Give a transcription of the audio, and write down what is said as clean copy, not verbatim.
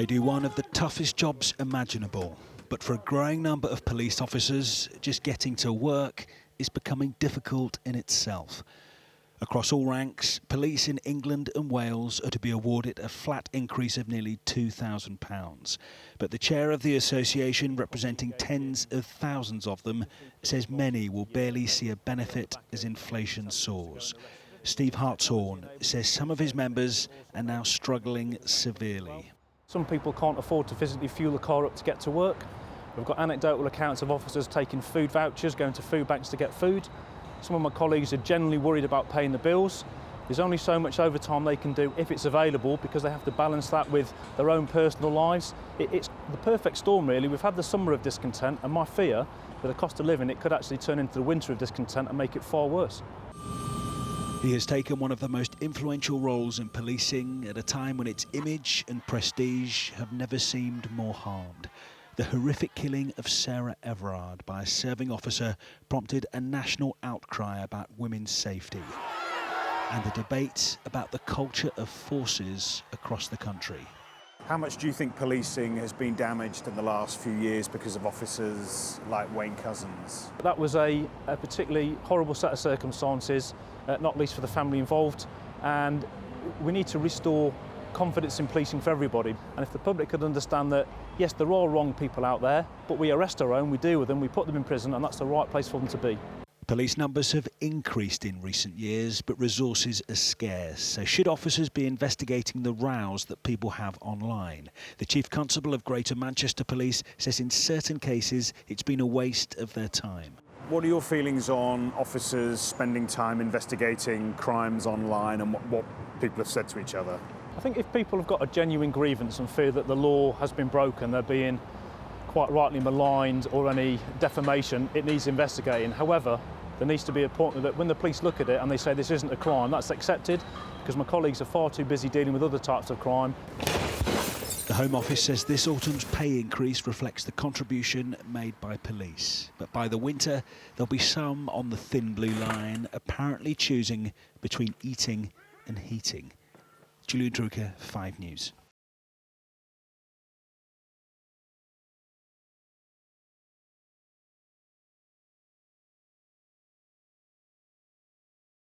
They do one of the toughest jobs imaginable, but for a growing number of police officers, just getting to work is becoming difficult in itself. Across all ranks, police in England and Wales are to be awarded a flat increase of nearly £2,000. But the chair of the association, representing tens of thousands of them, says many will barely see a benefit as inflation soars. Steve Harts-horn says some of his members are now struggling severely. Some people can't afford to physically fuel a car up to get to work. We've got anecdotal accounts of officers taking food vouchers, going to food banks to get food. Some of my colleagues are generally worried about paying the bills. There's only so much overtime they can do if it's available, because they have to balance that with their own personal lives. It's the perfect storm, really. We've had the summer of discontent, and my fear that the cost of living, it could actually turn into the winter of discontent and make it far worse. He has taken one of the most influential roles in policing at a time when its image and prestige have never seemed more harmed. The horrific killing of Sarah Everard by a serving officer prompted a national outcry about women's safety and a debate about the culture of forces across the country. How much do you think policing has been damaged in the last few years because of officers like Wayne Couzens? That was a particularly horrible set of circumstances, not least for the family involved, and we need to restore confidence in policing for everybody. And if the public could understand that, yes, there are wrong people out there, but we arrest our own, we deal with them, we put them in prison, and that's the right place for them to be. Police numbers have increased in recent years, but resources are scarce. So should officers be investigating the rows that people have online? The Chief Constable of Greater Manchester Police says in certain cases it's been a waste of their time. What are your feelings on officers spending time investigating crimes online and what people have said to each other? I think if people have got a genuine grievance and fear that the law has been broken, they're being quite rightly maligned, or any defamation, it needs investigating. However, there needs to be a point that when the police look at it and they say this isn't a crime, that's accepted, because my colleagues are far too busy dealing with other types of crime. The Home Office says this autumn's pay increase reflects the contribution made by police. But by the winter, there'll be some on the thin blue line, apparently choosing between eating and heating. Julian Druker, 5 News.